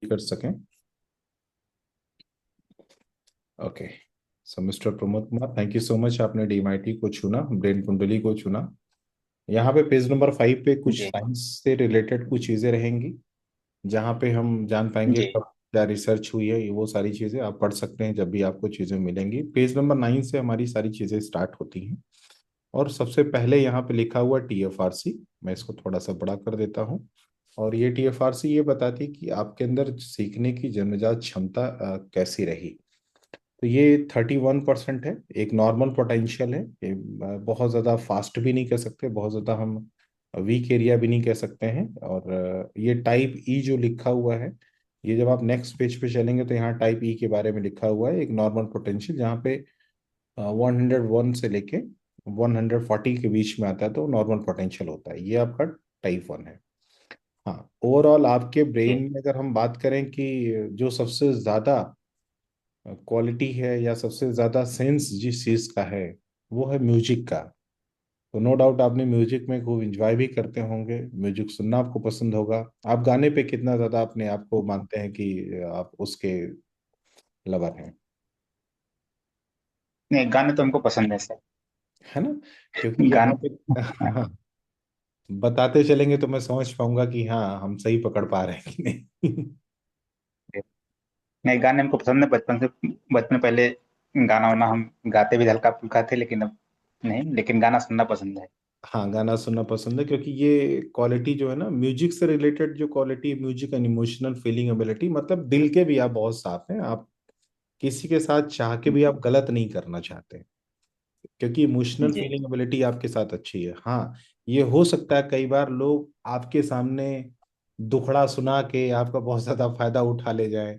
कर सकें। Okay. So mister Pramod Kumar, thank you so much, आपने डीएमआईटी को चुना, ब्रेन कुंडली को चुना। यहाँ पे पेज नंबर 5 पे कुछ जी साइंस से रिलेटेड कुछ चीज़ें रहेंगी, जहाँ पे हम जान पाएंगे जी। कब क्या रिसर्च हुई है। ये वो सारी चीज़ें आप पढ़ सकते हैं जब भी आपको चीज़ें मिलेंगी। पेज नंबर 9 से हमारी सारी चीज़ें स्टार्ट होती हैं। और सबसे पहले यहाँ पे लिखा हुआ टीएफआरसी, मैं इसको थोड़ा सा बड़ा कर देता हूँ। और ये टीएफआरसी ये बताती है कि आपके अंदर सीखने की जन्मजात क्षमता कैसी रही। तो ये 31% है, एक नॉर्मल पोटेंशियल है। ये बहुत ज़्यादा फास्ट भी नहीं कह सकते, बहुत ज़्यादा हम वीक एरिया भी नहीं कह सकते हैं। और ये टाइप ई जो लिखा हुआ है, ये जब आप नेक्स्ट पेज पे चलेंगे तो यहाँ टाइप ई के बारे में लिखा हुआ है, एक नॉर्मल पोटेंशियल, जहाँ पे 101 से लेके 140 के बीच में आता है तो नॉर्मल पोटेंशियल होता है। ये आपका टाइप 1 है। हाँ, ओवरऑल आपके जी ब्रेन में अगर हम बात करें कि जो सबसे ज़्यादा क्वालिटी है या सबसे ज्यादा सेंस जिस चीज का है, वो है म्यूजिक का। तो नो डाउट आपने म्यूजिक में खूब इंजॉय भी करते होंगे, म्यूजिक सुनना आपको पसंद होगा। आप गाने पे कितना ज्यादा अपने आप को मानते हैं कि आप उसके लवर हैं? नहीं, गाने तो हमको पसंद है सर। है ना? क्योंकि यहाँ गाने। पे बताते चलेंगे तो मैं समझ पाऊंगा कि हाँ, हम सही पकड़ पा रहे हैं कि नहीं। नहीं, गाने हमको पसंद है बचपन से। बचपन में पहले गाना वाना हम गाते भी हल्का फुल्का थे, लेकिन अब नहीं। लेकिन गाना सुनना पसंद है। हाँ, गाना सुनना पसंद है, क्योंकि ये क्वालिटी जो है ना, म्यूजिक से रिलेटेड जो quality, music and emotional feeling ability, मतलब दिल के भी आप बहुत साफ हैं। आप किसी के साथ चाह के भी आप गलत नहीं करना चाहते, क्योंकि इमोशनल जी फीलिंग एबिलिटी आपके साथ अच्छी है। हाँ, ये हो सकता है कई बार लोग आपके सामने दुखड़ा सुना के आपका बहुत ज्यादा फायदा उठा ले जाए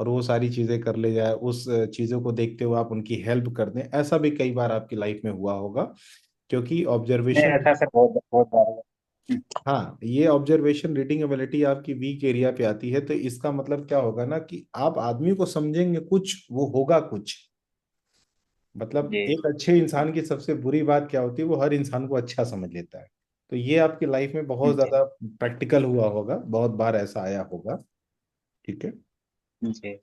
और वो सारी चीजें कर ले जाए, उस चीजों को देखते हुए आप उनकी हेल्प कर दें। ऐसा भी कई बार आपकी लाइफ में हुआ होगा, क्योंकि नहीं, ऑब्जर्वेशन। ऐसा सर बहुत बहुत बार हुआ। हाँ, ये ऑब्जर्वेशन रीडिंग एबिलिटी आपकी वीक एरिया पे आती है, तो इसका मतलब क्या होगा ना कि आप आदमी को समझेंगे कुछ, वो होगा कुछ। मतलब जी एक अच्छे इंसान की सबसे बुरी बात क्या होती है, वो हर इंसान को अच्छा समझ लेता है। तो ये आपकी लाइफ में बहुत जी ज्यादा प्रैक्टिकल हुआ होगा, बहुत बार ऐसा आया होगा। ठीक है। जी।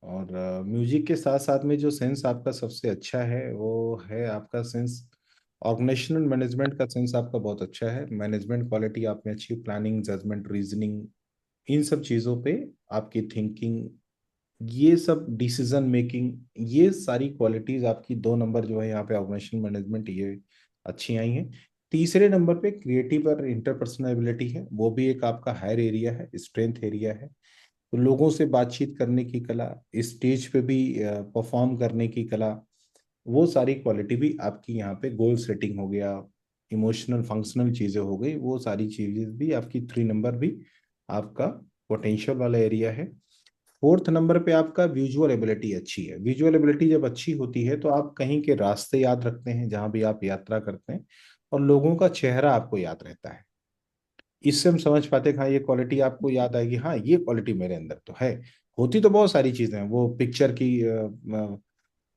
और म्यूजिक के साथ साथ में जो सेंस आपका सबसे अच्छा है, वो है आपका सेंस ऑर्गेनाइजेशनल मैनेजमेंट का। सेंस आपका बहुत अच्छा है, मैनेजमेंट क्वालिटी आप में अच्छी, प्लानिंग, जजमेंट, रीजनिंग, इन सब चीज़ों पे आपकी थिंकिंग, ये सब डिसीजन मेकिंग, ये सारी क्वालिटीज आपकी 2 नंबर जो है यहाँ पे ऑर्गेनाइजेशन मैनेजमेंट, ये अच्छी आई हैं। तीसरे नंबर पे क्रिएटिव और इंटरपर्सनल एबिलिटी है, वो भी एक आपका हायर एरिया है, स्ट्रेंथ एरिया है। तो लोगों से बातचीत करने की कला, स्टेज पे भी परफॉर्म करने की कला, वो सारी क्वालिटी भी आपकी यहाँ पे, गोल सेटिंग हो गया, इमोशनल फंक्शनल चीजें हो गई, वो सारी चीजें भी आपकी 3 नंबर भी आपका पोटेंशियल वाला एरिया है। फोर्थ नंबर पे आपका विजुअल एबिलिटी अच्छी है। विजुअल एबिलिटी जब अच्छी होती है तो आप कहीं के रास्ते याद रखते हैं जहां भी आप यात्रा करते हैं, और लोगों का चेहरा आपको याद रहता है। इससे हम समझ पाते हैं कि हाँ, ये क्वालिटी आपको याद आएगी, हाँ ये क्वालिटी मेरे अंदर तो है। होती तो बहुत सारी चीजें हैं, वो पिक्चर की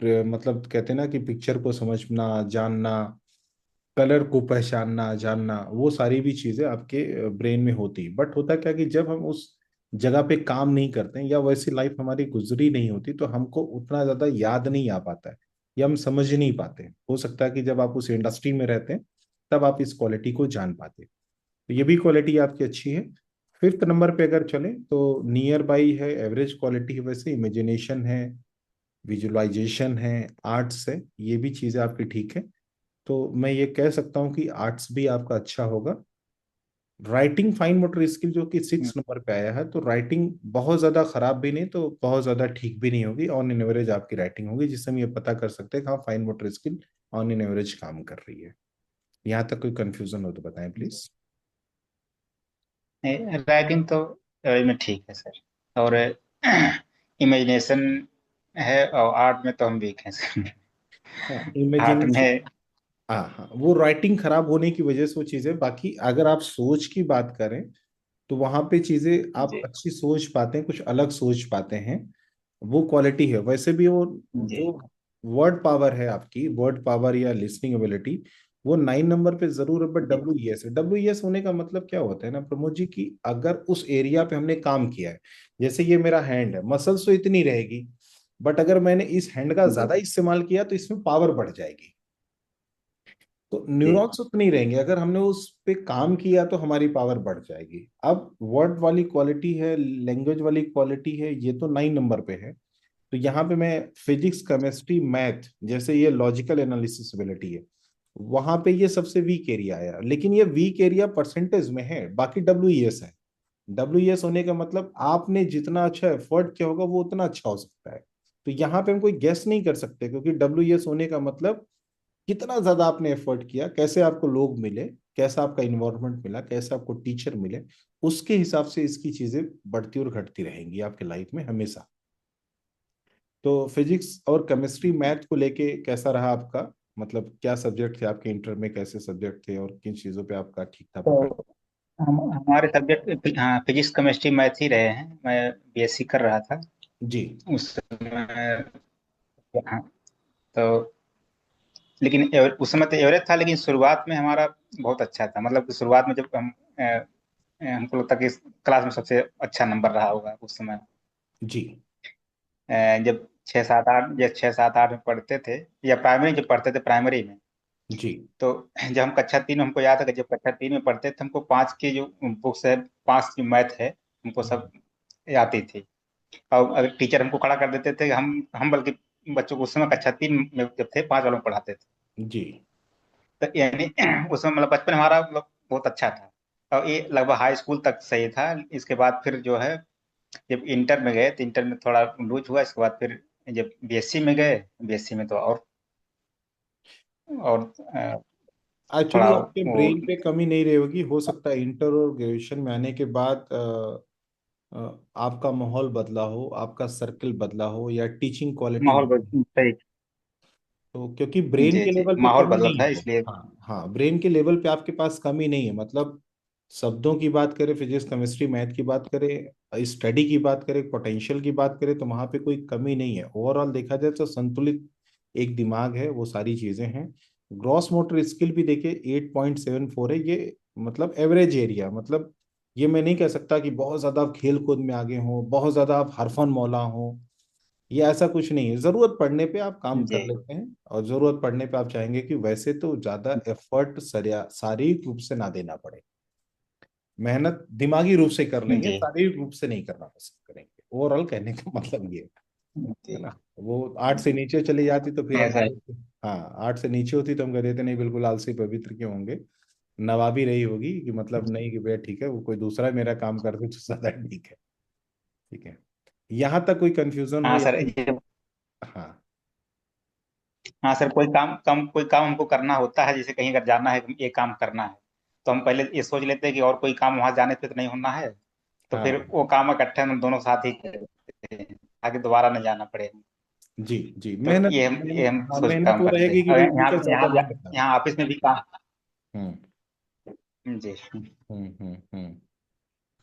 मतलब कहते हैं ना कि पिक्चर को समझना, जानना, कलर को पहचानना, जानना, वो सारी भी चीजें आपके ब्रेन में होती। बट होता क्या कि जब हम उस जगह पे काम नहीं करते हैं या वैसी लाइफ हमारी गुजरी नहीं होती, तो हमको उतना ज्यादा याद नहीं आ पाता है या हम समझ नहीं पाते। हो सकता है कि जब आप उस इंडस्ट्री में रहते हैं तब आप इस क्वालिटी को जान पाते। तो ये भी क्वालिटी आपकी अच्छी है। फिफ्थ नंबर पे अगर चले तो नियर बाई है, एवरेज क्वालिटी है, वैसे इमेजिनेशन है, विजुअलाइजेशन है, आर्ट्स है, ये भी चीजें आपकी ठीक है। तो मैं ये कह सकता हूँ कि आर्ट्स भी आपका अच्छा होगा। राइटिंग, फाइन मोटर स्किल जो कि 6 नंबर पे आया है, तो राइटिंग बहुत ज्यादा खराब भी नहीं तो बहुत ज्यादा ठीक भी नहीं होगी, ऑन इन एवरेज आपकी राइटिंग होगी, जिससे हम ये पता कर सकते हैं कि हाँ, fine motor skill on in average काम कर रही है। यहाँ तक कोई कंफ्यूजन हो तो बताएं प्लीज। राइटिंग तो में ठीक है सर। और इमेजिनेशन है, और आर्ट में तो हम वीक हैं सर। हाँ, आर्ट इमेजिनेशन। में। हाँ हाँ, वो राइटिंग खराब होने की वजह से वो चीजें, बाकी अगर आप सोच की बात करें तो वहां पे चीजें आप जी अच्छी सोच पाते हैं, कुछ अलग सोच पाते हैं, वो क्वालिटी है। वैसे भी वो जी जो वर्ड पावर है आपकी, वर्ड पावर या लिसनिंग एबिलिटी, वो 9 नंबर पे जरूर है, बट डब्ल्यू ई एस होने का मतलब क्या होता है ना प्रमोद जी, की अगर उस एरिया पे हमने काम किया है, जैसे ये मेरा हैंड है, मसल्स तो इतनी रहेगी, बट अगर मैंने इस हैंड का जी ज्यादा इस्तेमाल किया तो इसमें पावर बढ़ जाएगी। तो जी न्यूरॉन्स उतने रहेंगे, अगर हमने उस पे काम किया तो हमारी पावर बढ़ जाएगी। अब वर्ड वाली क्वालिटी है, लैंग्वेज वाली क्वालिटी है, ये तो 9 नंबर पे है। तो यहाँ पे मैं फिजिक्स, केमिस्ट्री, मैथ, जैसे ये लॉजिकल एनालिसिस एबिलिटी है, वहां पे ये सबसे वीक एरिया है, लेकिन ये वीक एरिया परसेंटेज में है, बाकी डब्ल्यू है। डब्ल्यू होने का मतलब आपने जितना अच्छा एफर्ट किया होगा वो उतना अच्छा हो सकता है। तो यहाँ पे हम कोई गेस नहीं कर सकते, क्योंकि डब्ल्यू होने का मतलब कितना ज्यादा आपने एफर्ट किया, कैसे आपको लोग मिले, कैसा आपका इन्वायरमेंट मिला, कैसे आपको टीचर मिले, उसके हिसाब से इसकी चीजें बढ़ती और घटती रहेंगी आपके लाइफ में हमेशा। तो फिजिक्स और केमिस्ट्री मैथ को लेके कैसा रहा आपका, मतलब क्या सब्जेक्ट थे आपके इंटर में, कैसे सब्जेक्ट थे और किन चीजों पे आपका ठीक था तो पकड़? हम हमारे सब्जेक्ट, हाँ, फिजिक्स केमिस्ट्री मैथ ही रहे हैं। मैं बीएससी कर रहा था जी उस समय। हाँ, तो लेकिन उस समय तो एवरेज था, लेकिन शुरुआत में हमारा बहुत अच्छा था। मतलब कि शुरुआत में जब हमको लगता कि क्लास में सबसे अच्छा नंबर रहा होगा उस समय। जी जब 6 7 8 में पढ़ते थे, या प्राइमरी जब पढ़ते थे प्राइमरी में, जी। तो जब हम कक्षा 3 में, हमको याद है कि जब कक्षा 3 में पढ़ते थे, हमको 5 की जो बुक्स है, 5 की मैथ है, हमको सब आती थी। और अगर टीचर हमको खड़ा कर देते थे, हम बल्कि बच्चों को उस समय कक्षा 3 में जब थे, 5 वालों को पढ़ाते थे। जी तो यानी उसमें मतलब बचपन हमारा मतलब बहुत अच्छा था। और ये लगभग हाई स्कूल तक सही था। इसके बाद फिर जो है, जब इंटर में गए तो इंटर में थोड़ा लूज हुआ। इसके बाद फिर जब बीएससी में गए, बीएससी में तो और एक्चुअली थोड़ा आपके वो। ब्रेन पे कमी नहीं रही होगी, हो सकता है इंटर और ग्रेजुएशन में आने के बाद आपका माहौल बदला हो, आपका सर्कल बदला हो, या टीचिंग क्वालिटी। सही। तो क्योंकि ब्रेन जी के जी, लेवल पे माहौल कमी बदला नहीं था है। इसलिए। हाँ हाँ, ब्रेन के लेवल पे आपके पास कमी नहीं है, मतलब शब्दों की बात करें, फिजिक्स केमिस्ट्री मैथ की बात करें, स्टडी की बात करें, पोटेंशियल की बात करें, तो वहां पे कोई कमी नहीं है। ओवरऑल देखा जाए तो संतुलित एक दिमाग है, वो सारी चीजें हैं। ग्रॉस मोटर स्किल भी देखिए 8.74 है, ये मतलब एवरेज एरिया, मतलब ये मैं नहीं कह सकता कि बहुत ज्यादा आप खेल कूद में आगे हो, बहुत ज्यादा आप हरफन मौला हो। ये ऐसा कुछ नहीं है, जरूरत पड़ने पे आप काम कर जी लेते हैं, और जरूरत पड़ने पे आप चाहेंगे कि वैसे तो ज्यादा एफर्ट शारीरिक रूप से ना देना पड़े, मेहनत दिमागी रूप से कर लेंगे, जी शारीरिक रूप से नहीं करना पसंद करेंगे। ओवरऑल कहने का मतलब ये है जी। ना। वो 8 से नीचे चली जाती तो फिर हम ऐसा है। कहते थे, हाँ 8 से नीचे होती तो हम कह देते नहीं बिल्कुल आलसी पवित्र क्यों होंगे, नवाबी रही होगी कि मतलब नहीं कि भैया ठीक है, वो कोई दूसरा मेरा काम कर दे तो ज्यादा ठीक है। ठीक है, यहाँ तक कोई कंफ्यूजन हो हाँ या? सर, ये। हाँ हाँ सर, कोई काम हमको करना होता है, जैसे कहीं अगर जाना है, ये काम करना है, तो हम पहले ये सोच लेते हैं कि और कोई काम वहां जाने पे तो नहीं होना है। तो फिर हाँ। वो काम इकट्ठे हम दोनों साथ ही करते हैं, ताकि दोबारा न जाना पड़े। जी जी, तो मेहनत ये मेहनत, हम हाँ सोच मेहनत काम वो करते रहेगी हैं। कि और भाई यहाँ टीचर ज्यादा यहाँ नहीं बता। यहाँ ऑफिस में भी काम। हम्म जी। हम्म।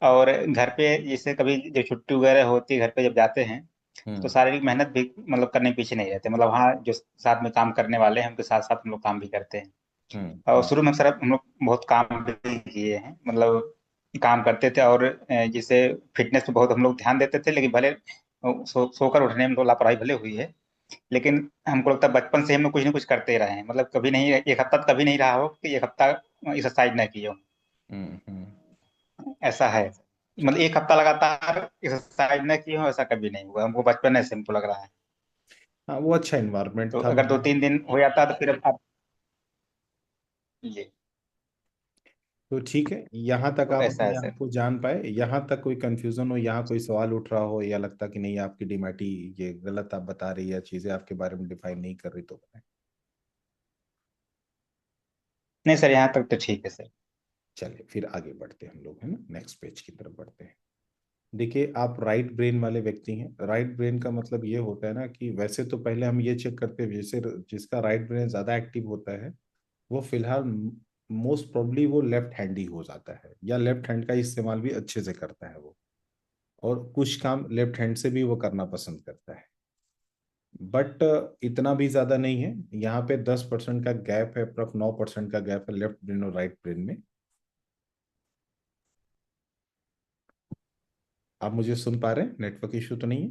और घर पे जैसे कभी जो छुट्टी वगैरह होती है, घर पे जब जाते हैं, तो हम्म शारीरिक मेहनत भी मतलब करने के पीछे नहीं रहते। मतलब हाँ, जो साथ में काम करने वाले हैं उनके साथ साथ हम लोग काम भी करते हैं। और हम्म। शुरू में सर हम लोग बहुत काम भी किए हैं, मतलब काम करते थे। और जैसे फिटनेस पे बहुत हम लोग ध्यान देते थे, लेकिन भले सोकर उठने में तो लापरवाही भले हुई है, लेकिन हमको लगता है बचपन से हम लोग कुछ ना कुछ करते ही रहे हैं। मतलब कभी नहीं, एक हफ्ता तो कभी नहीं रहा हो कि एक हफ्ता एक्सरसाइज ना किए हो। हम्म। ऐसा है। मतलब एक हफ्ता लगातार एक्सरसाइज न किए हो, ऐसा कभी नहीं हुआ हमको, बचपन से हमको लग रहा है। हाँ वो अच्छा इन्वायरमेंट तो था। अगर 2 3 दिन हो जाता तो फिर आप। जी। तो ठीक है, यहाँ तक तो आप ऐसा है अपने आप सर। को जान पाए, यहाँ तक कोई कंफ्यूजन हो, यहाँ कोई सवाल उठ रहा हो, या लगता कि नहीं आपकी डिमेटी ये गलत आप बता रही है, चीजें आपके बारे में डिफाइन नहीं कर रही, तो बताएं। नहीं सर, यहाँ तक तो ठीक है सर। चलिए फिर आगे बढ़ते हैं हम लोग, है ना, नेक्स्ट पेज की तरफ बढ़ते हैं। देखिए आप राइट ब्रेन वाले व्यक्ति हैं। राइट ब्रेन का मतलब ये होता है ना कि वैसे तो पहले हम ये चेक करते हैं, जैसे जिसका राइट ब्रेन ज्यादा एक्टिव होता है वो फिलहाल मोस्ट प्रोबली वो लेफ्ट हैंड ही हो जाता है, या लेफ्ट हैंड का इस्तेमाल भी अच्छे से करता है वो, और कुछ काम लेफ्ट हैंड से भी वो करना पसंद करता है। बट इतना भी ज्यादा नहीं है। यहाँ पे 10% का गैप है, अप्रॉक्स 9% का गैप है लेफ्ट ब्रेन और राइट ब्रेन में। आप मुझे सुन पा रहे हैं? नेटवर्क इशू तो नहीं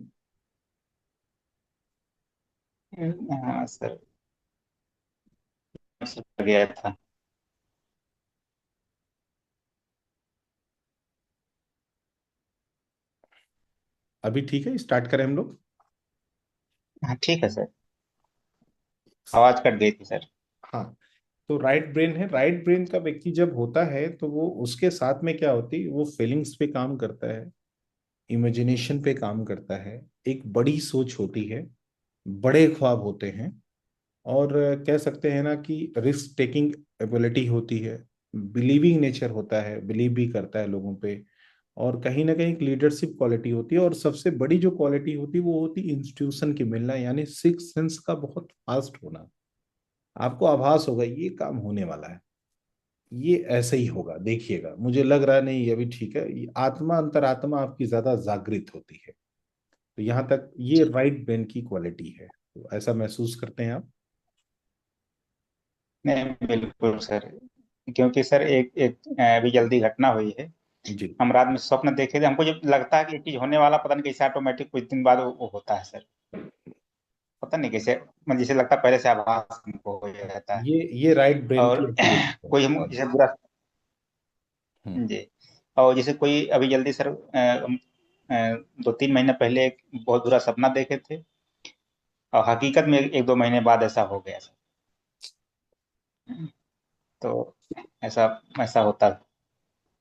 है? हाँ सर, गया था। अभी ठीक है, स्टार्ट करें हम लोग। हाँ ठीक है सर, आवाज कट गई थी सर। हाँ, तो राइट ब्रेन है। राइट ब्रेन का व्यक्ति जब होता है तो वो उसके साथ में क्या होती है, वो फीलिंग्स पे काम करता है, इमेजिनेशन पे काम करता है, एक बड़ी सोच होती है, बड़े ख्वाब होते हैं, और कह सकते हैं ना कि रिस्क टेकिंग एबिलिटी होती है, बिलीविंग नेचर होता है, बिलीव भी करता है लोगों पे, और कहीं ना कहीं लीडरशिप क्वालिटी होती है, और सबसे बड़ी जो क्वालिटी होती है वो होती है इंस्टीट्यूशन की मिलना, यानी सिक्स सेंस का बहुत फास्ट होना। आपको आभास होगा ये काम होने वाला है, ये ऐसे ही होगा, देखिएगा, मुझे लग रहा है नहीं ये भी ठीक है, ये आत्मा अंतरात्मा आपकी ज्यादा जागृत होती है। तो यहाँ तक ये राइट ब्रेन की क्वालिटी है, तो ऐसा महसूस करते हैं आप? नहीं बिल्कुल सर, क्योंकि सर एक एक अभी जल्दी घटना हुई है। जी। हम रात में स्वप्न देखे थे, हमको जब लगता है कि ये चीज होने वाला, पता नहीं कैसे ऑटोमेटिक कुछ दिन बाद वो होता है सर। पता नहीं कैसे, मतलब जैसे लगता है पहले से आभास हमको हो जाता है। ये राइट ब्रेन की और एक्टिविटी है। कोई हम जैसे बुरा, हम्म। जी, और जैसे कोई अभी जल्दी सर, हम, 2-3 महीने पहले एक बहुत बुरा सपना देखे थे, और हकीकत में 1-2 महीने बाद ऐसा हो गया सर। तो ऐसा ऐसा होता है।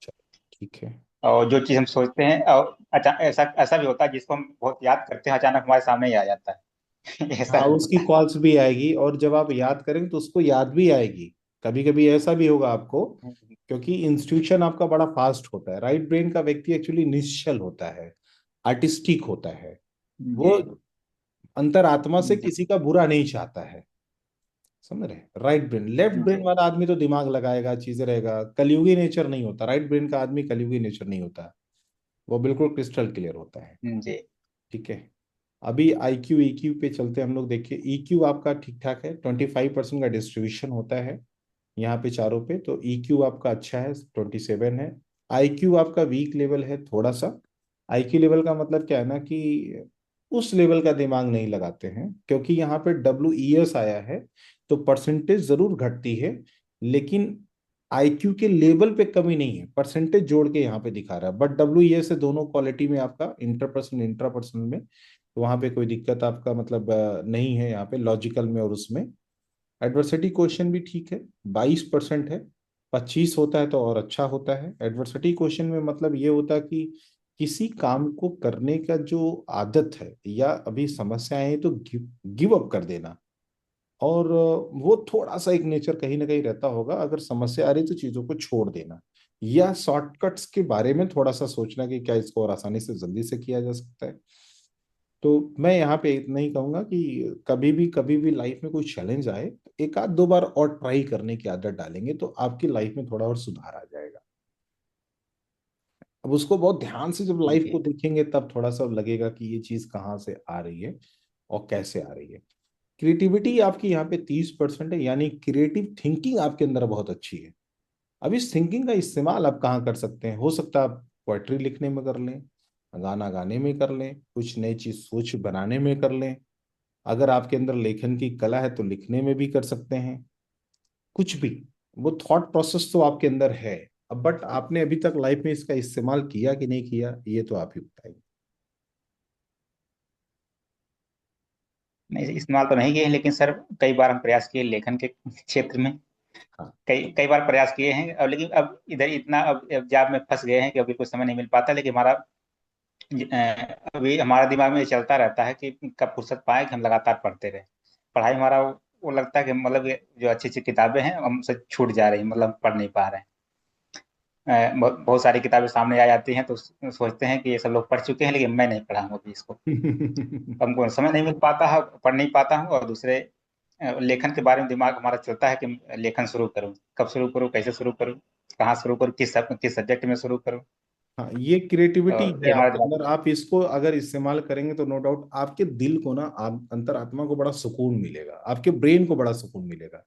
चलो, ठीक है। और जो चीज हम सोचते हैं, और अच्छा, ऐसा ऐसा भी होता है जिसको हम बहुत याद करते हैं, अचानक हमारे सामने ही आ जाता है। ऐसा हाँ, भी उसकी होता है। कॉल्स भी आएगी, और जब आप याद करेंगे तो उसको याद भी आएगी। कभी कभी ऐसा भी होगा आपको, क्योंकि इंस्टीट्यूशन आपका बड़ा फास्ट होता है। राइट ब्रेन का व्यक्ति एक्चुअली निश्चल होता है, आर्टिस्टिक होता है, वो जी अंतरात्मा से जी किसी का बुरा नहीं चाहता है। समझ रहे? राइट ब्रेन, लेफ्ट ब्रेन जी वाला आदमी तो दिमाग लगाएगा, चीजें रहेगा, कलयुगी नेचर नहीं होता। राइट ब्रेन का आदमी कलयुगी नेचर नहीं होता, वो बिल्कुल क्रिस्टल क्लियर होता है। जी। ठीक है। अभी आई क्यू ई क्यू पे चलते हैं हम लोग। देखिए ई क्यू आपका ठीक ठाक है, 25% का डिस्ट्रीब्यूशन होता है यहाँ पे चारों पे, तो ई क्यू आपका अच्छा है, 27 है। आई क्यू आपका वीक लेवल है थोड़ा सा। आई क्यू लेवल का मतलब क्या है ना कि उस लेवल का दिमाग नहीं लगाते हैं, क्योंकि यहाँ पे डब्ल्यू ई एस आया है, तो परसेंटेज जरूर घटती है, लेकिन आईक्यू के लेवल पे कमी नहीं है, परसेंटेज जोड़ के यहाँ पे दिखा रहा है। बट डब्ल्यू ई एस से दोनों क्वालिटी में आपका इंटरपर्सनल इंट्रापर्सनल में, तो वहाँ पे कोई दिक्कत आपका मतलब नहीं है यहाँ पे लॉजिकल में और उसमें। एडवर्सिटी क्वेश्चन भी ठीक है, 22% है। 25 होता है तो और अच्छा होता है। एडवर्सिटी क्वेश्चन में मतलब ये होता है कि किसी काम को करने का जो आदत है या अभी समस्याएं हैं तो गिव अप कर देना, और वो थोड़ा सा एक नेचर कहीं ना कहीं रहता होगा, अगर समस्या आ रही तो चीजों को छोड़ देना, या शॉर्टकट्स के बारे में थोड़ा सा सोचना कि क्या इसको और आसानी से जल्दी से किया जा सकता है। तो मैं यहाँ पे इतना ही कहूंगा कि कभी भी लाइफ में कोई चैलेंज आए तो एक आध दो बार और ट्राई करने की आदत डालेंगे तो आपकी लाइफ में थोड़ा और सुधार आ जाएगा। अब उसको बहुत ध्यान से जब लाइफ को जी। देखेंगे तब थोड़ा सा लगेगा कि ये चीज कहाँ से आ रही है और कैसे आ रही है। क्रिएटिविटी आपकी यहाँ पे 30% है, यानी क्रिएटिव थिंकिंग आपके अंदर बहुत अच्छी है। अब इस थिंकिंग का इस्तेमाल आप कहाँ कर सकते हैं? हो सकता है आप पोएट्री लिखने में कर लें, गाना गाने में कर लें, कुछ नई चीज सोच बनाने में कर लें। अगर आपके अंदर लेखन की कला है तो लिखने में भी कर सकते हैं, कुछ भी। वो थॉट प्रोसेस तो आपके अंदर है। अब बट आपने अभी तक लाइफ में इसका इस्तेमाल किया कि नहीं किया, ये तो आप ही बताइए। नहीं, इस्तेमाल तो नहीं किए हैं, लेकिन सर कई बार हम प्रयास किए लेखन के क्षेत्र में। हाँ। कई कई बार प्रयास किए हैं, और लेकिन अब इधर इतना अब जॉब में फंस गए हैं कि अभी कुछ समय नहीं मिल पाता। लेकिन हमारा अभी हमारा दिमाग में ये चलता रहता है कि कब फुर्सत पाए कि हम लगातार पढ़ते रहे। पढ़ाई हमारा वो लगता है कि मतलब ये जो अच्छी अच्छी किताबें हैं हमसे छूट जा रही हैं, मतलब हम पढ़ नहीं पा रहे हैं। बहुत सारी किताबें सामने आ जाती हैं तो सोचते हैं कि ये सब लोग पढ़ चुके हैं, लेकिन मैं नहीं पढ़ा हूँ अभी इसको। हमको समय नहीं मिल पाता है, पढ़ नहीं पाता हूँ। और दूसरे, लेखन के बारे में दिमाग हमारा चलता है कि लेखन शुरू करूँ, कब शुरू करूँ, कैसे शुरू करूँ, कहाँ शुरू करूँ, किस सब्जेक्ट में शुरू करूँ। हाँ, ये क्रिएटिविटी और है ये हमारा आपके अंदर, आप इसको अगर इस्तेमाल करेंगे तो नो डाउट आपके दिल को ना, आप अंतरात्मा को बड़ा सुकून मिलेगा, आपके ब्रेन को बड़ा सुकून मिलेगा।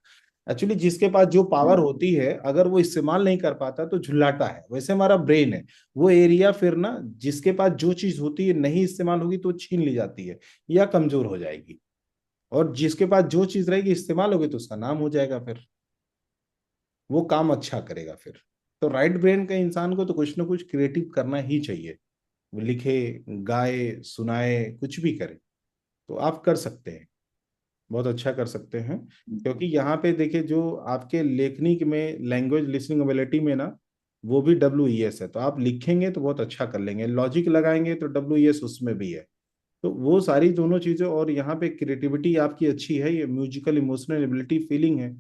एक्चुअली जिसके पास जो पावर होती है अगर वो इस्तेमाल नहीं कर पाता तो झुल्लाता है, वैसे हमारा ब्रेन है वो एरिया, फिर ना जिसके पास जो चीज होती है नहीं इस्तेमाल होगी तो छीन ली जाती है या कमजोर हो जाएगी, और जिसके पास जो चीज रहेगी इस्तेमाल होगी तो उसका नाम हो जाएगा, फिर वो काम अच्छा करेगा फिर। तो राइट ब्रेन का इंसान को तो कुछ ना कुछ क्रिएटिव करना ही चाहिए, वो लिखे, गाए, सुनाए, कुछ भी करे, तो आप कर सकते हैं, बहुत अच्छा कर सकते हैं। क्योंकि यहाँ पे देखिए जो आपके लेखनी में लैंग्वेज लिसनिंग एबिलिटी में ना, वो भी WES है, तो आप लिखेंगे तो बहुत अच्छा कर लेंगे, लॉजिक लगाएंगे तो WES उसमें भी है। तो वो सारी दोनों चीजें, और यहाँ पे क्रिएटिविटी आपकी अच्छी है, ये म्यूजिकल इमोशनल एबिलिटी फीलिंग है,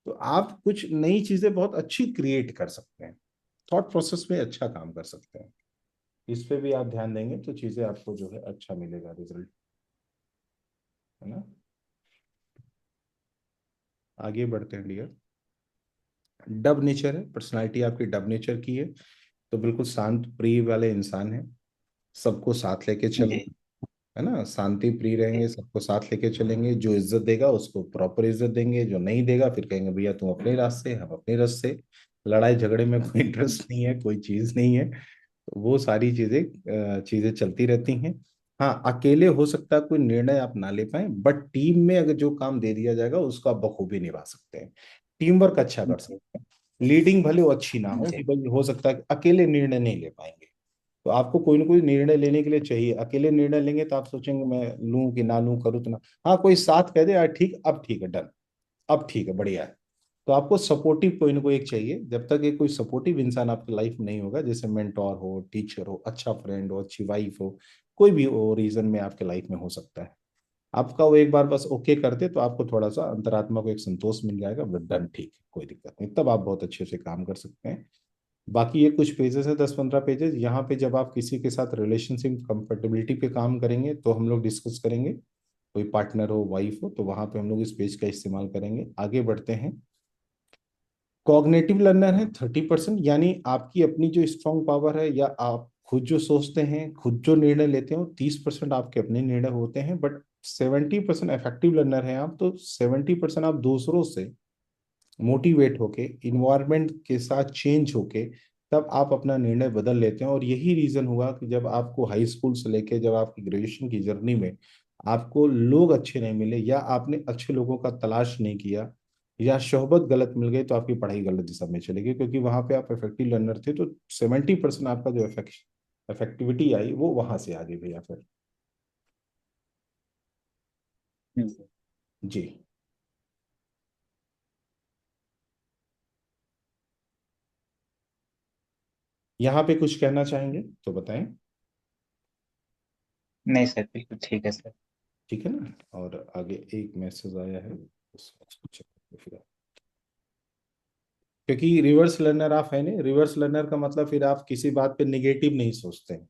तो आप कुछ नई चीजें बहुत अच्छी क्रिएट कर सकते हैं, थॉट प्रोसेस में अच्छा काम कर सकते हैं। इस पे भी आप ध्यान देंगे तो चीजें आपको जो है अच्छा मिलेगा रिजल्ट, है ना। आगे बढ़ते हैं डियर। डब नेचर है, पर्सनालिटी आपकी डब नेचर की है, तो बिल्कुल शांत प्रिय वाले इंसान है, सबको साथ लेके चलेंगे, जी है ना, शांति प्रिय जी रहेंगे, सबको साथ लेके चलेंगे, जो इज्जत देगा उसको प्रॉपर इज्जत देंगे, जो नहीं देगा फिर कहेंगे भैया तुम अपने रास्ते हम अपने रास्ते, लड़ाई झगड़े में कोई इंटरेस्ट नहीं है, कोई चीज नहीं है। तो वो सारी चीजें चलती रहती हैं। हाँ, अकेले हो सकता है कोई निर्णय आप ना ले पाए, बट टीम में अगर जो काम दे दिया जाएगा उसको आप बखूबी निभा सकते हैं, टीम वर्क अच्छा कर जी सकते हैं। लीडिंग भले वो अच्छी ना हो, जी कि भाई हो सकता है कि अकेले निर्णय नहीं ले पाएंगे, तो आपको कोई ना कोई निर्णय लेने के लिए चाहिए, अकेले निर्णय लेंगे तो आप सोचेंगे मैं लूं कि ना लूं, करूँ तो ना, हाँ कोई साथ कह दे यार ठीक, अब ठीक है, डन, अब ठीक है, बढ़िया है। तो आपको सपोर्टिव कोई ना कोई एक चाहिए, जब तक ये कोई सपोर्टिव इंसान आपकी लाइफ में नहीं होगा, जैसे मेंटोर हो, टीचर हो, अच्छा फ्रेंड हो, अच्छी वाइफ हो, कोई भी हो रीजन में आपके लाइफ में हो सकता है, आपका वो एक बार बस ओके कर दे तो आपको थोड़ा सा अंतरात्मा को एक संतोष मिल जाएगा, बट डन, ठीक है, कोई दिक्कत नहीं, तब आप बहुत अच्छे से काम कर सकते हैं। बाकी ये कुछ पेजेस है, 10-15 पेजेस, यहाँ पे जब आप किसी के साथ रिलेशनशिप कंपेटेबिलिटी पे काम करेंगे तो हम लोग डिस्कस करेंगे, कोई पार्टनर हो, वाइफ हो, तो वहां पे हम लोग इस पेज का इस्तेमाल करेंगे। आगे बढ़ते हैं। कॉग्निटिव लर्नर है 30%, यानी आपकी अपनी जो स्ट्रॉन्ग पावर है या आप खुद जो सोचते हैं, खुद जो निर्णय लेते हो, 30% आपके अपने निर्णय होते हैं, बट 70% इफेक्टिव लर्नर है आप, तो 70% आप दूसरों से मोटिवेट होके, इन्वायरमेंट के साथ चेंज होके, तब आप अपना निर्णय बदल लेते हैं। और यही रीजन हुआ कि जब आपको हाई स्कूल से लेके जब आपकी ग्रेजुएशन की जर्नी में आपको लोग अच्छे नहीं मिले, या आपने अच्छे लोगों का तलाश नहीं किया, या शोहबत गलत मिल गई, तो आपकी पढ़ाई गलत दिशा में चली गई, क्योंकि वहां पे आप इफेक्टिव लर्नर थे, तो 70% आपका जो इफेक्टिविटी आई वो वहां से आ गई भैया फिर। जी। जी। यहाँ पे कुछ कहना चाहेंगे तो बताएं। नहीं सर, बिल्कुल ठीक है सर। ठीक है ना। और आगे एक मैसेज आया है, उसको check करके फिर क्योंकि रिवर्स लर्नर आप है नहीं, रिवर्स लर्नर का मतलब फिर आप किसी बात पे निगेटिव नहीं सोचते हैं।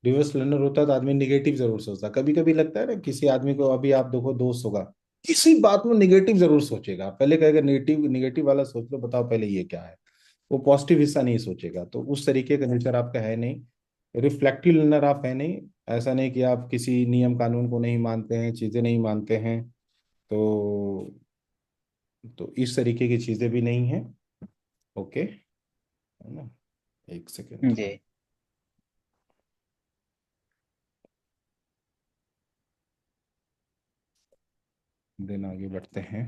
रिवर्स लर्नर होता है तो आदमी निगेटिव जरूर सोचता है, कभी कभी लगता है ना किसी आदमी को, अभी आप देखो दोस्त होगा, किसी बात में निगेटिव जरूर सोचेगा, पहले कहेगा नेगेटिव निगेटिव वाला सोच लो, बताओ पहले ये क्या है, वो पॉजिटिव हिस्सा नहीं सोचेगा, तो उस तरीके का नेचर आपका है नहीं। रिफ्लेक्टिव लर्नर आप है नहीं, ऐसा नहीं कि आप किसी नियम कानून को नहीं मानते हैं, चीजें नहीं मानते हैं, तो इस तरीके की चीजें भी नहीं है। ओके, है ना, एक सेकेंड। जी देन आगे बढ़ते हैं।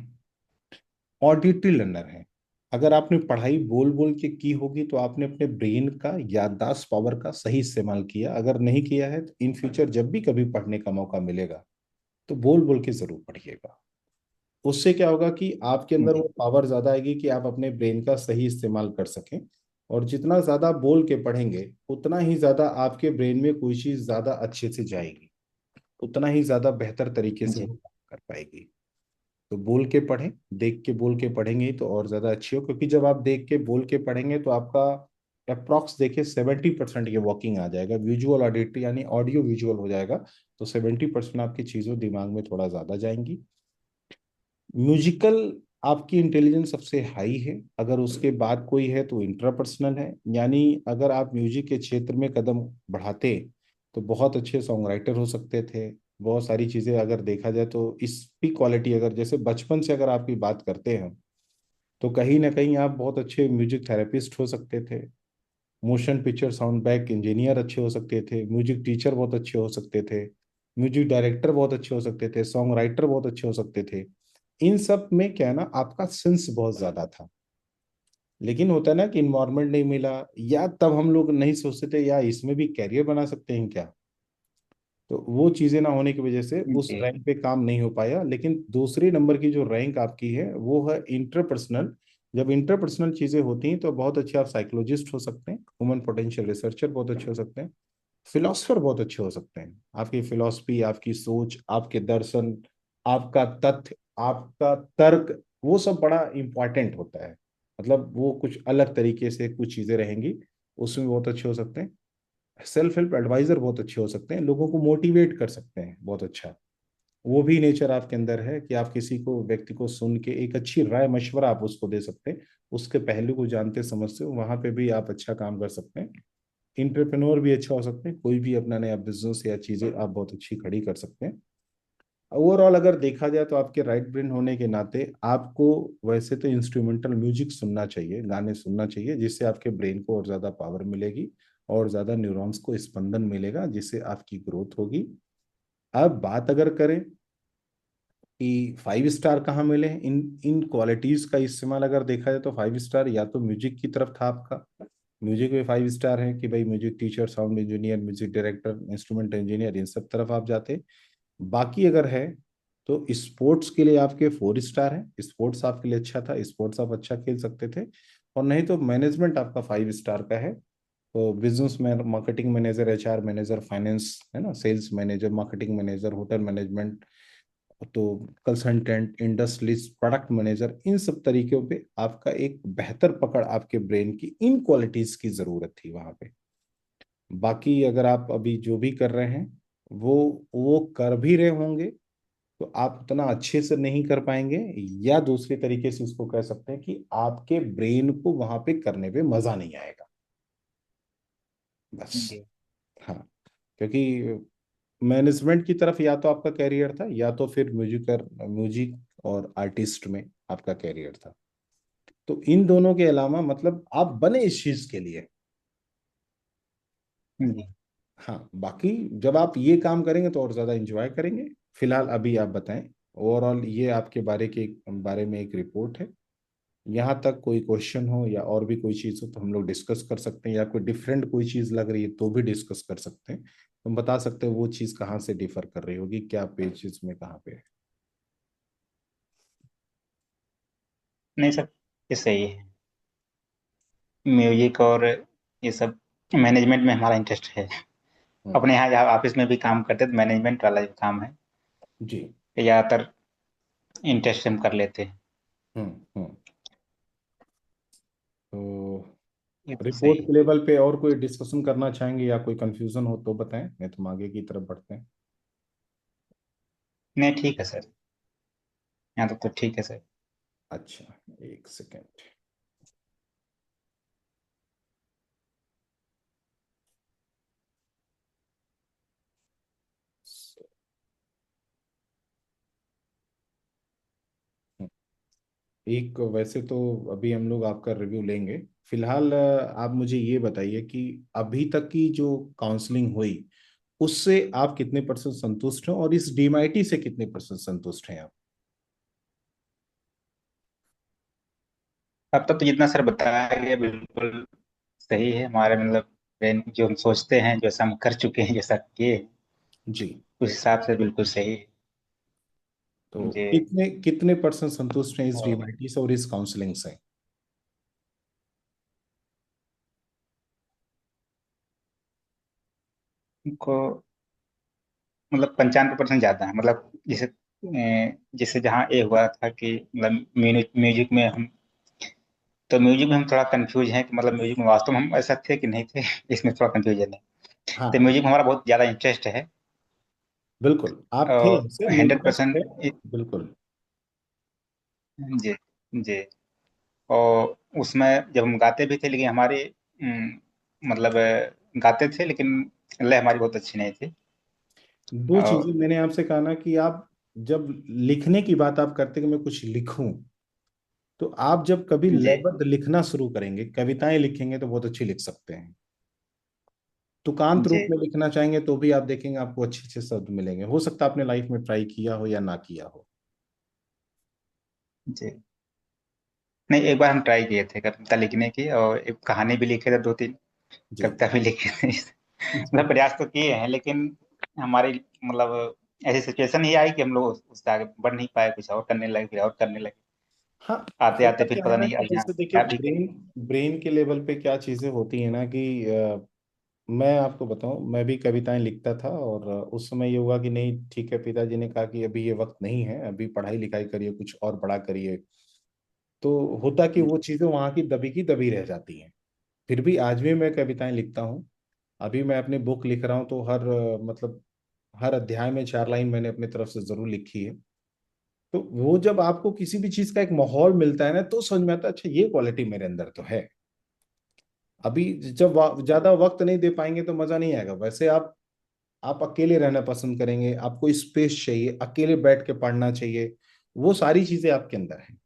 ऑडिटरी लर्नर है, अगर आपने पढ़ाई बोल बोल के की होगी तो आपने अपने ब्रेन का याददाश्त पावर का सही इस्तेमाल किया, अगर नहीं किया है तो इन फ्यूचर जब भी कभी पढ़ने का मौका मिलेगा तो बोल बोल के जरूर पढ़िएगा। उससे क्या होगा कि आपके अंदर जी वो पावर ज्यादा आएगी कि आप अपने ब्रेन का सही इस्तेमाल कर सकें, और जितना ज्यादा बोल के पढ़ेंगे उतना ही ज्यादा आपके ब्रेन में कोई चीज ज्यादा अच्छे से जाएगी, उतना ही ज्यादा बेहतर तरीके से जी वो काम कर पाएगी। तो बोल के पढ़ें, देख के बोल के पढ़ेंगे ही तो और ज्यादा अच्छी हो, क्योंकि जब आप देख के बोल के पढ़ेंगे तो आपका अप्रॉक्स देखिए 70% ये वॉकिंग आ जाएगा, विजुअल ऑडिटरी यानी ऑडियो विजुअल हो जाएगा, तो 70% आपकी चीजों दिमाग में थोड़ा ज्यादा जाएंगी। म्यूजिकल आपकी इंटेलिजेंस सबसे हाई है, अगर उसके बाद कोई है तो इंट्रापर्सनल है। यानी अगर आप म्यूजिक के क्षेत्र में कदम बढ़ाते तो बहुत अच्छे सॉन्ग राइटर हो सकते थे। बहुत सारी चीजें अगर देखा जाए तो इसकी क्वालिटी, अगर जैसे बचपन से अगर आपकी बात करते हैं तो कहीं ना कहीं आप बहुत अच्छे म्यूजिक थेरेपिस्ट हो सकते थे, motion picture sound back engineer अच्छे हो सकते थे, म्यूजिक टीचर बहुत अच्छे हो सकते थे, म्यूजिक डायरेक्टर बहुत अच्छे हो सकते थे, सॉन्ग राइटर बहुत अच्छे हो सकते थे। इन सब में क्या है ना, आपका सेंस बहुत ज्यादा था। लेकिन होता है ना कि इन्वायरमेंट नहीं मिला, या तब हम लोग नहीं सोचते थे या इसमें भी कैरियर बना सकते हैं क्या। तो वो चीजें ना होने की वजह से उस जी रैंक पे काम नहीं हो पाया। लेकिन दूसरे नंबर की जो रैंक आपकी है वो है इंटरपर्सनल। जब इंटरपर्सनल चीजें होती हैं तो बहुत अच्छे आप साइकोलॉजिस्ट हो सकते हैं, ह्यूमन पोटेंशियल रिसर्चर बहुत अच्छे हो सकते हैं, फिलोसफर बहुत अच्छे हो सकते हैं। आपकी फिलोसफी, आपकी सोच, आपके दर्शन, आपका तथ्य, आपका तर्क, वो सब बड़ा इंपॉर्टेंट होता है। मतलब वो कुछ अलग तरीके से कुछ चीजें रहेंगी, उसमें बहुत अच्छे हो सकते हैं। सेल्फ हेल्प एडवाइजर बहुत अच्छे हो सकते हैं, लोगों को मोटिवेट कर सकते हैं बहुत अच्छा। वो भी नेचर आपके अंदर है कि आप किसी को, व्यक्ति को सुन के एक अच्छी राय मशवरा आप उसको दे सकते हैं, उसके पहलू को जानते समझते हो, वहां पे भी आप अच्छा काम कर सकते हैं। इंटरप्रेन्योर भी अच्छा हो सकते हैं, कोई भी अपना नया बिजनेस या चीजें आप बहुत अच्छी खड़ी कर सकते हैं। ओवरऑल अगर देखा जाए तो आपके राइट ब्रेन होने के नाते आपको वैसे तो इंस्ट्रूमेंटल म्यूजिक सुनना चाहिए, गाने सुनना चाहिए, जिससे आपके ब्रेन को और ज्यादा पावर मिलेगी और ज्यादा न्यूरॉन्स को स्पंदन मिलेगा, जिससे आपकी ग्रोथ होगी। अब बात अगर करें कि 5 स्टार कहाँ मिले, इन इन क्वालिटीज का इस्तेमाल अगर देखा जाए तो 5 स्टार या तो म्यूजिक की तरफ था आपका, म्यूजिक में 5 स्टार है कि भाई music teacher, sound engineer, music director, instrument engineer, इन सब तरफ आप जाते। बाकी अगर है तो स्पोर्ट्स के लिए आपके 4 स्टार है, स्पोर्ट्स आपके लिए अच्छा था, स्पोर्ट्स आप अच्छा खेल सकते थे। और नहीं तो मैनेजमेंट आपका 5 स्टार का है, तो बिजनेस में marketing manager, HR manager, finance है ना, sales manager, marketing manager, hotel management, तो कंसल्टेंट, इंडस्ट्रियलिस्ट, प्रोडक्ट मैनेजर, इन सब तरीकों पे आपका एक बेहतर पकड़ आपके ब्रेन की इन क्वालिटीज की जरूरत थी वहां पे। बाकी अगर आप अभी जो भी कर रहे हैं वो वो कर भी रहे होंगे तो आप उतना अच्छे से नहीं कर पाएंगे, या दूसरे तरीके से इसको कह सकते हैं कि आपके ब्रेन को वहां पे करने पे मजा नहीं आएगा बस। जी हाँ, क्योंकि मैनेजमेंट की तरफ या तो आपका कैरियर था या तो फिर म्यूजिक और आर्टिस्ट में आपका कैरियर था। तो इन दोनों के अलावा मतलब आप बने इस चीज के लिए। जी। हाँ, बाकी जब आप ये काम करेंगे तो और ज्यादा एंजॉय करेंगे। फिलहाल अभी आप बताएं, ओवरऑल ये आपके बारे में एक रिपोर्ट है। यहाँ तक कोई क्वेश्चन हो या और भी कोई चीज़ हो तो हम लोग डिस्कस कर सकते हैं, या कोई डिफरेंट कोई चीज़ लग रही है तो भी डिस्कस कर सकते हैं। तुम बता सकते हो वो चीज़ कहाँ से डिफर कर रही होगी, क्या पेजेस में कहाँ पे है। नहीं सर, ये सही है। म्यूजिक और ये सब मैनेजमेंट में हमारा इंटरेस्ट है। हम्म। अपने यहाँ जहाँ ऑफिस में भी काम करते हैं तो मैनेजमेंट वाला जो काम है जी। ये ज्यादातर इंटरेस्ट से हम कर लेते हैं। हम्म। तो ये तो सही रिपोर्ट है। के लेवल पे और कोई डिस्कशन करना चाहेंगे या कोई कंफ्यूजन हो तो बताएं, नहीं तो हम आगे की तरफ बढ़ते हैं। नहीं ठीक है सर, यहाँ तक तो ठीक है सर। अच्छा, एक सेकेंड। एक वैसे तो अभी हम लोग आपका रिव्यू लेंगे। फिलहाल आप मुझे ये बताइए कि अभी तक की जो काउंसलिंग हुई उससे आप कितने परसेंट संतुष्ट हैं, और इस डीएमआईटी से कितने परसेंट संतुष्ट हैं आप। अब तक तो जितना सर बताया गया बिल्कुल सही है। हमारे मतलब जो हम सोचते हैं, जैसा हम कर चुके हैं, जैसा किए, जी। उस हिसाब से बिल्कुल सही है तो मुझे। कितने कितने परसेंट संतुष्ट हैं इस और डीएमआईटी से और इस काउंसलिंग से। उनको मतलब 95% ज्यादा है। मतलब जैसे जहाँ ये हुआ था कि मतलब म्यूजिक में हम, तो म्यूजिक में हम थोड़ा कंफ्यूज हैं कि मतलब म्यूजिक में वास्तव में हम ऐसा थे कि नहीं थे। इसमें थोड़ा कंफ्यूजन है। तो हाँ, म्यूजिक में हमारा बहुत ज्यादा इंटरेस्ट है। बिल्कुल आप थे और ऐसे, 100% इंटरेस्ट है। बिल्कुल। जी। जी। और उसमें जब हम गाते भी थे, लेकिन हमारे मतलब गाते थे, लेकिन लय हमारी बहुत अच्छी नहीं थी। दो चीजें और मैंने आपसे कहा ना कि आप जब लिखने की बात आप करते कि मैं कुछ लिखूं, तो आप जब कभी जी। लयबद्ध लिखना शुरू करेंगे, कविताएं लिखेंगे तो बहुत अच्छी लिख सकते हैं। तुकांत जी। रूप में लिखना चाहेंगे तो भी आप देखेंगे आपको अच्छे अच्छे शब्द मिलेंगे। हो सकता है आपने लाइफ में ट्राई किया हो या ना किया हो। जी। नहीं, एक बार हम ट्राई किए थे कविता लिखने की, और एक कहानी भी लिखे थे, दो तीन जी। कविता भी लिखी थी। मतलब प्रयास तो किए हैं, लेकिन हमारी मतलब ऐसी सिचुएशन ही आई कि हम लोग उससे आगे बढ़ नहीं पाए, कुछ और करने लगे, फिर और करने लगे। हाँ, आते होता आते फिर क्या है पता ना नहीं कि अब यहाँ जैसे देखिए क्या भी करें। ब्रेन ब्रेन के लेवल पे क्या चीजें होती हैं ना कि मैं आपको बताऊं, मैं भी कविताएं लिखता था और उस समय ये हुआ कि नहीं ठीक है, पिताजी ने कहा कि अभी ये वक्त नहीं है, अभी पढ़ाई लिखाई करिए, कुछ और बड़ा करिए। तो होता कि वो चीजें वहां की दबी रह जाती हैं। फिर भी आज भी मैं कविताएं लिखता हूँ। अभी मैं अपनी बुक लिख रहा हूँ तो हर मतलब हर अध्याय में 4 लाइन मैंने अपनी तरफ से जरूर लिखी है। तो वो जब आपको किसी भी चीज का एक माहौल मिलता है ना तो समझ में आता है अच्छा ये क्वालिटी मेरे अंदर तो है। अभी जब ज्यादा वक्त नहीं दे पाएंगे तो मजा नहीं आएगा। वैसे आप अकेले रहना पसंद करेंगे, आपको स्पेस चाहिए, अकेले बैठ के पढ़ना चाहिए। वो सारी चीजें आपके अंदर हैं।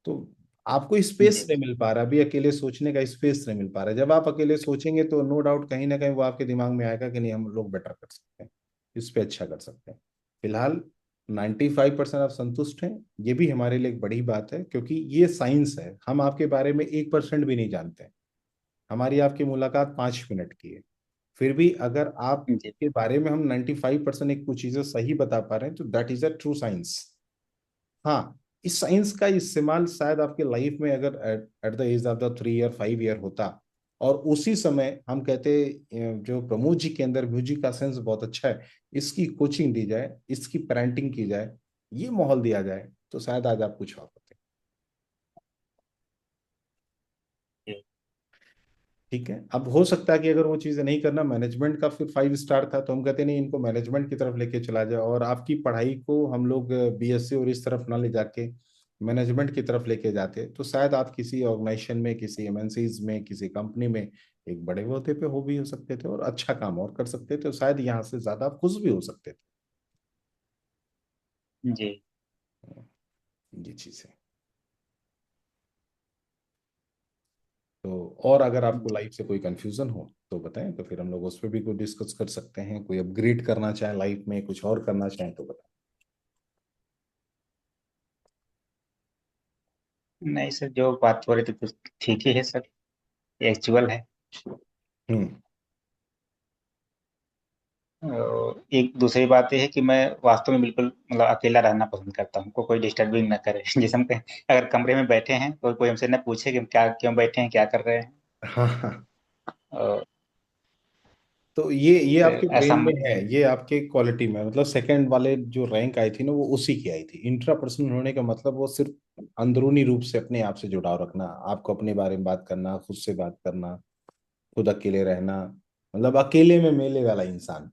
तो आपको स्पेस जी। नहीं मिल पा रहा, अभी अकेले सोचने का स्पेस नहीं मिल पा रहा। जब आप अकेले सोचेंगे तो नो डाउट कहीं ना कहीं वो आपके दिमाग में आएगा कि नहीं हम लोग बेटर कर सकते हैं, इस पे अच्छा कर सकते हैं। फिलहाल 95% आप संतुष्ट हैं, ये भी हमारे लिए एक बड़ी बात है, क्योंकि ये साइंस है। हम आपके बारे में 1% भी नहीं जानते हैं। हमारी आपकी मुलाकात 5 मिनट की है। फिर भी अगर जी। आपके बारे में हम 95% एक कुछ चीजें सही बता पा रहे हैं तो that is a true science. हाँ, इस साइंस का इस्तेमाल शायद आपके लाइफ में अगर at the age of the 3 year 5 year होता, और उसी समय हम कहते जो प्रमोद जी के अंदर म्यूजिक का सेंस बहुत अच्छा है, इसकी कोचिंग दी जाए, इसकी पेरेंटिंग की जाए, ये माहौल दिया जाए, तो शायद आज आप कुछ और होते। जी। ठीक है, अब हो सकता है कि अगर वो चीज़ें नहीं करना, मैनेजमेंट का फिर 5 स्टार था तो हम कहते नहीं इनको मैनेजमेंट की तरफ लेके चला जाए, और आपकी पढ़ाई को हम लोग बीएससी और इस तरफ ना ले जाके मैनेजमेंट की तरफ लेके जाते, तो शायद आप किसी ऑर्गेनाइजेशन में, किसी एमएनसीज में, किसी कंपनी में एक बड़े ओहदे पे हो भी हो सकते थे और अच्छा काम और कर सकते थे, शायद यहाँ से ज्यादा आप खुश भी हो सकते जी। थे। ये चीज़ है। तो और अगर आपको जी। लाइफ से कोई कंफ्यूजन हो तो बताएं, तो फिर हम लोग उस पर भी कोई डिस्कस कर सकते हैं। कोई अपग्रेड करना चाहे लाइफ में, कुछ और करना चाहें तो बताएं। नहीं सर, जो बात हो रही थी कुछ ठीक ही है सर, एक्चुअल है। हम्म। और एक दूसरी बात यह है कि मैं वास्तव में बिल्कुल मतलब अकेला रहना पसंद करता हूँ, कोई डिस्टर्बिंग ना करे। जैसे हम अगर कमरे में बैठे हैं तो कोई हमसे न पूछे कि हम क्या क्यों बैठे हैं, क्या कर रहे हैं। हाँ हाँ। और तो ये तो आपके ऐसा ब्रेन में है, ये आपके क्वालिटी में, मतलब सेकंड वाले जो रैंक आई थी ना वो उसी की आई थी। इंट्रा पर्सनल होने का मतलब वो सिर्फ अंदरूनी रूप से अपने आप से जुड़ाव रखना, आपको अपने बारे में बात करना, खुद से बात करना, खुद अकेले रहना, मतलब अकेले में मेले वाला इंसान।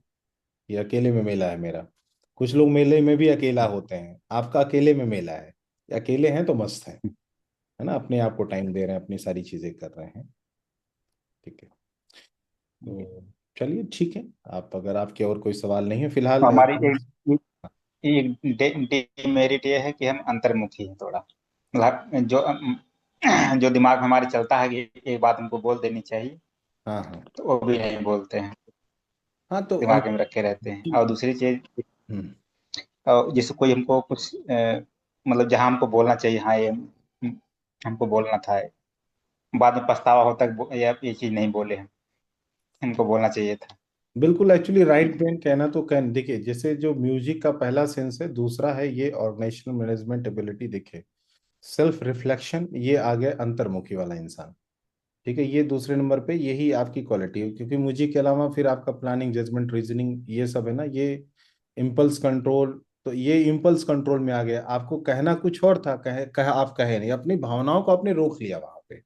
ये अकेले में मेला है मेरा। कुछ लोग मेले में भी अकेला होते हैं, आपका अकेले में मेला है। ये अकेले हैं तो मस्त है ना, अपने आप को टाइम दे रहे हैं, अपनी सारी चीजें कर रहे हैं। ठीक है, तो चलिए ठीक है। आप अगर आपके और कोई सवाल नहीं है फिलहाल हमारी एक एक डिमेरिट ये है कि हम अंतर्मुखी हैं थोड़ा। मतलब जो दिमाग में हमारे चलता है कि एक बात हमको बोल देनी चाहिए, हाँ हाँ तो वो भी नहीं बोलते हैं, हाँ। तो दिमाग में रखे रहते हैं। और दूसरी चीज, हम्म, जैसे कोई हमको कुछ मतलब जहाँ हमको बोलना चाहिए, हाँ ये हमको बोलना था, बाद में पछतावा होता है कि ये चीज नहीं बोले हम, हमको बोलना चाहिए था। बिल्कुल। एक्चुअली राइट ब्रेन कहना तो कह देखिए, जैसे जो म्यूजिक का पहला सेंस है, दूसरा है ये ऑर्गेनाइजेशनल मैनेजमेंट एबिलिटी। देखिए सेल्फ रिफ्लेक्शन, ये आ गया अंतर्मुखी वाला इंसान। ठीक है, ये दूसरे नंबर पे यही आपकी क्वालिटी है, क्योंकि म्यूजिक के अलावा फिर आपका प्लानिंग, जजमेंट, रीजनिंग, ये सब है ना, ये इम्पल्स कंट्रोल। तो ये इम्पल्स कंट्रोल में आ गया। आपको कहना कुछ और था, आप कहे नहीं, अपनी भावनाओं को आपने रोक लिया वहां पे।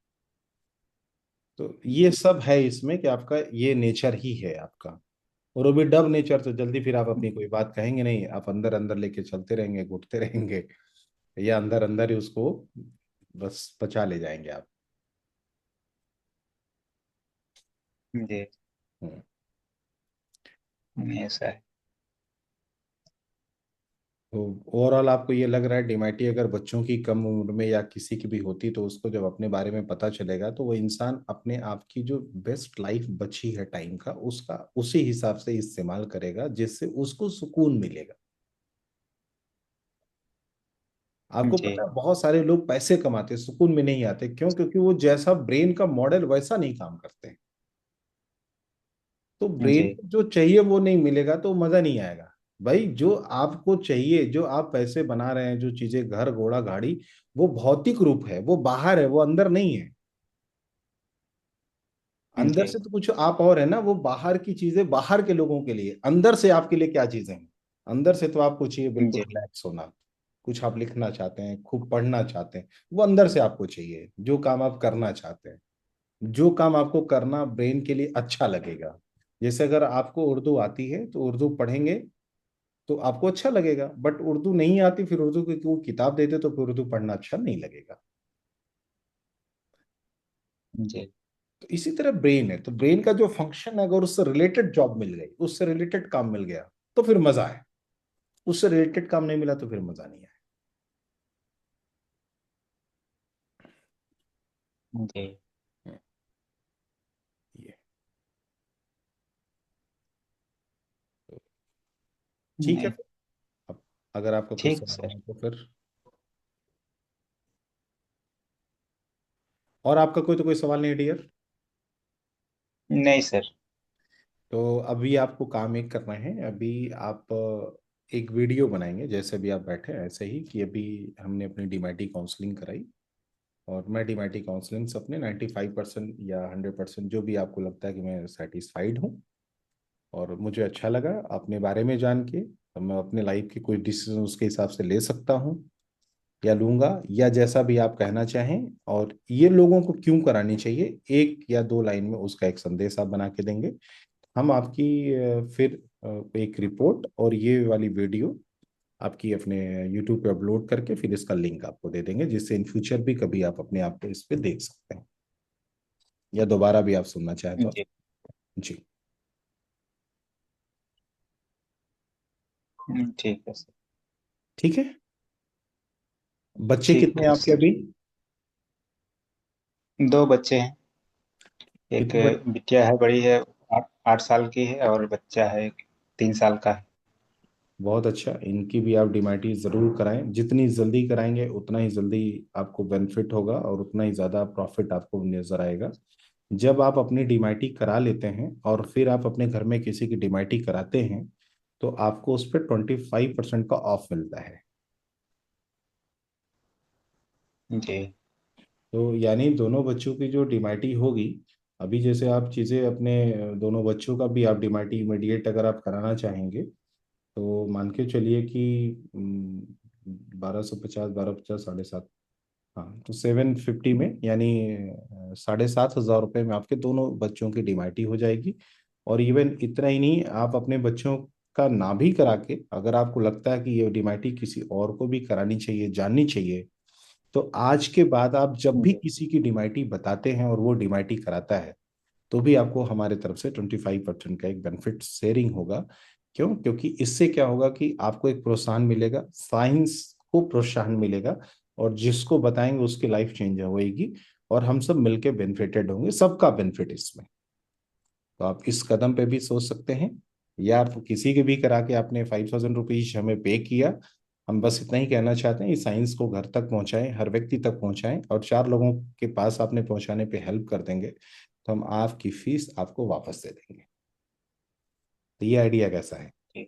तो ये सब है इसमें कि आपका ये नेचर ही है आपका। और वो भी डब नेचर, तो जल्दी फिर आप अपनी कोई बात कहेंगे नहीं, आप अंदर अंदर लेके चलते रहेंगे, घुटते रहेंगे। या अंदर अंदर ही उसको बस पचा ले जाएंगे आप। जी। हम्म। ऐसा है। तो ओवरऑल आपको ये लग रहा है डीमाइटी अगर बच्चों की कम उम्र में या किसी की भी होती तो उसको जब अपने बारे में पता चलेगा तो वो इंसान अपने आप की जो बेस्ट लाइफ बची है टाइम का उसका उसी हिसाब से इस्तेमाल करेगा जिससे उसको सुकून मिलेगा। आपको जी। पता है बहुत सारे लोग पैसे कमाते सुकून में नहीं आते, क्यों? क्योंकि वो जैसा ब्रेन का मॉडल वैसा नहीं काम करते। तो ब्रेन जी। को जो चाहिए वो नहीं मिलेगा तो मजा नहीं आएगा। भाई जो आपको चाहिए, जो आप पैसे बना रहे हैं, जो चीजें घर घोड़ा गाड़ी, वो भौतिक रूप है, वो बाहर है, वो अंदर नहीं है। अंदर जी। से तो कुछ आप और है ना, वो बाहर की चीजें बाहर के लोगों के लिए, अंदर से आपके लिए क्या चीजें हैं? अंदर से तो आपको चाहिए बिल्कुल जी। रिलैक्स होना। कुछ आप लिखना चाहते हैं, खूब पढ़ना चाहते हैं, वो अंदर से आपको चाहिए। जो काम आप करना चाहते हैं, जो काम आपको करना ब्रेन के लिए अच्छा लगेगा। जैसे अगर आपको उर्दू आती है तो उर्दू पढ़ेंगे तो आपको अच्छा लगेगा, बट उर्दू नहीं आती फिर उर्दू की वो किताब देते तो फिर उर्दू पढ़ना अच्छा नहीं लगेगा। जी। तो इसी तरह ब्रेन है, तो ब्रेन का जो फंक्शन है अगर उससे रिलेटेड जॉब मिल गई, उससे रिलेटेड काम मिल गया तो फिर मजा है। उससे रिलेटेड काम नहीं मिला तो फिर मजा नहीं आया। जी। ये तो ठीक है नहीं। फिर। अब अगर आपका कुछ ठीक सवाल सर। है तो फिर, और आपका कोई तो कोई सवाल नहीं डियर? नहीं सर। तो अभी आपको काम एक करना है। अभी आप एक वीडियो बनाएंगे जैसे भी आप बैठे हैं ऐसे ही, कि अभी हमने अपनी डीमैटी काउंसलिंग कराई और मैं डीमैटी काउंसलिंग से अपने 95% या 100% जो भी आपको लगता है कि मैं सेटिस्फाइड हूँ और मुझे अच्छा लगा अपने बारे में जान के, तो मैं अपने लाइफ के कोई डिसीजन उसके हिसाब से ले सकता हूँ या लूंगा, या जैसा भी आप कहना चाहें। और ये लोगों को क्यों करानी चाहिए, एक या दो लाइन में उसका एक संदेश आप बना के देंगे। हम आपकी फिर एक रिपोर्ट और ये वाली वीडियो आपकी अपने यूट्यूब पे अपलोड करके फिर इसका लिंक आपको दे देंगे, जिससे इन फ्यूचर भी कभी आप अपने आप को इस पे देख सकते हैं या दोबारा भी आप सुनना चाहें तो। जी। जी। ठीक है सर। ठीक है। बच्चे ठीक कितने हैं है आपके सर। अभी? दो बच्चे हैं। एक कितने बच्चे? बिटिया है, बड़ी है, 8 साल की है, और बच्चा है 3 साल का है। बहुत अच्छा, इनकी भी आप डीमाइटी जरूर कराएं। जितनी जल्दी कराएंगे उतना ही जल्दी आपको बेनिफिट होगा और उतना ही ज्यादा प्रॉफिट आपको नजर आएगा। जब आप अपनी डीमाइटी करा लेते हैं और फिर आप अपने घर में किसी की डीमाइटी कराते हैं तो आपको उस पर 25% का ऑफ मिलता है। जी। तो यानी दोनों बच्चों की जो डीमाइटी होगी, अभी जैसे आप चीज़ें अपने दोनों बच्चों का भी आप डीमाइटी इमीडिएट अगर आप कराना चाहेंगे तो मान के चलिए कि 1250, 1250, 7.5, हाँ तो 750 में यानी 7,500 रुपये में आपके दोनों बच्चों की डीमाइटी हो जाएगी। और इवन इतना ही नहीं, आप अपने बच्चों का ना भी करा के अगर आपको लगता है कि ये डीमाइटी किसी और को भी करानी चाहिए, जाननी चाहिए, तो आज के बाद आप जब भी जी। किसी की डीमाइटी बताते हैं और वो डीमाइटी कराता है तो भी आपको हमारे तरफ से 25% का एक बेनिफिट शेयरिंग होगा। क्यों? क्योंकि इससे क्या होगा कि आपको एक प्रोत्साहन मिलेगा, साइंस को प्रोत्साहन मिलेगा, और जिसको बताएंगे उसकी लाइफ चेंज होएगी और हम सब मिलके बेनिफिटेड होंगे, सबका बेनिफिट इसमें। तो आप इस कदम पे भी सोच सकते हैं, या आप किसी के भी करा के आपने 5,000 रुपीज हमें पे किया। हम बस इतना ही कहना चाहते हैं, इस साइंस को घर तक पहुंचाएं, हर व्यक्ति तक पहुंचाएं, और 4 लोगों के पास आपने पहुंचाने पे हेल्प कर देंगे तो हम आपकी फीस आपको वापस दे देंगे। तो ये आइडिया कैसा ठीक।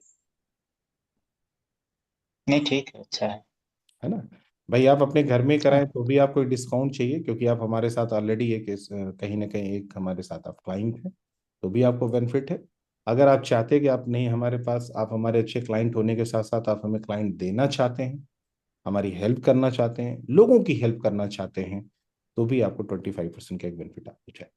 नहीं, ठीक है, अच्छा है। है ना? भाई आप अपने घर में हाँ। कराएं तो भी आपको डिस्काउंट चाहिए, क्योंकि आप हमारे साथ ऑलरेडी एक कहीं ना कहीं एक हमारे साथ आप क्लाइंट हैं, तो भी आपको बेनिफिट है। अगर आप चाहते हैं कि आप नहीं हमारे पास, आप हमारे अच्छे क्लाइंट होने के साथ साथ आप हमें क्लाइंट देना चाहते हैं, हमारी हेल्प करना चाहते हैं, लोगों की हेल्प करना चाहते हैं, तो भी आपको 25% का एक बेनिफिट आपको चाहिए।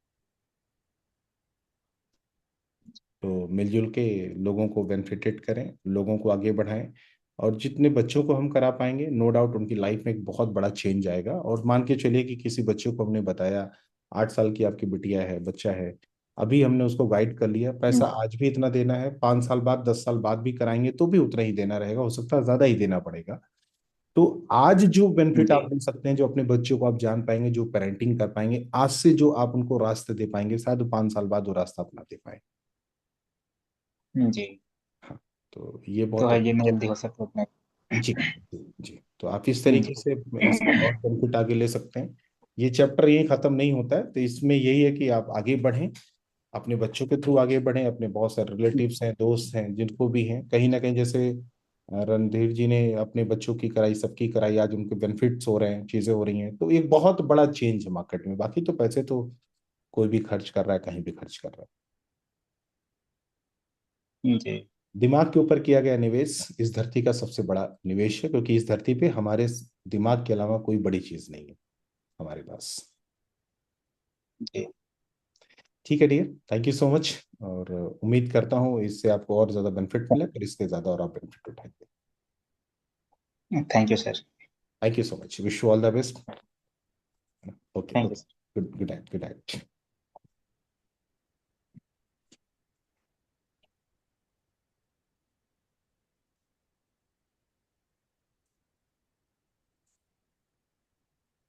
तो मिलजुल के लोगों को बेनिफिटेड करें, लोगों को आगे बढ़ाएं। और जितने बच्चों को हम करा पाएंगे, नो डाउट उनकी लाइफ में एक बहुत बड़ा चेंज आएगा। और मान के चलिए कि किसी बच्चे को हमने बताया, 8 साल की आपकी बिटिया है, बच्चा है, अभी हमने उसको गाइड कर लिया, पैसा आज भी इतना देना है, 5 साल बाद 10 साल बाद भी कराएंगे तो भी उतना ही देना रहेगा, हो सकता है ज्यादा ही देना पड़ेगा। तो आज जो बेनिफिट जी आप दे सकते हैं, जो अपने बच्चों को आप जान पाएंगे, जो पेरेंटिंग कर पाएंगे आज से, जो आप उनको रास्ते दे पाएंगे, शायद 5 साल बाद वो रास्ता अपना दे पाए। जी। हाँ, तो ये तो बहुत है, ये नहीं जल्दी हो सकता उतना। जी जी जी। तो आप इस तरीके जी। से इसका और बेनिफिट आगे ले सकते हैं। ये चैप्टर यही खत्म नहीं होता है, तो इसमें यही है कि आप आगे बढ़ें, अपने बच्चों के थ्रू आगे बढ़ें, अपने बहुत सारे रिलेटिव्स हैं, दोस्त हैं, जिनको भी हैं, कहीं ना कहीं जैसे रणधीर जी ने अपने बच्चों की कराई, सबकी कराई, आज उनके बेनिफिट्स हो रहे हैं, चीजें हो रही हैं, तो एक बहुत बड़ा चेंज है मार्केट में। बाकी तो पैसे तो कोई भी खर्च कर रहा है, कहीं भी खर्च कर रहा है। जी दिमाग के ऊपर किया गया निवेश इस धरती का सबसे बड़ा निवेश है, क्योंकि इस धरती पे हमारे दिमाग के अलावा कोई बड़ी चीज नहीं है हमारे पास। जी। ठीक है dear, thank you so much. और उम्मीद करता हूँ इससे आपको और ज्यादा बेनिफिट मिले, और इससे ज्यादा और आप बेनिफिट उठाएंगे। Thank you sir. Thank you so much, wish you all the best. Okay thank you okay. Sir. Good good night, good night.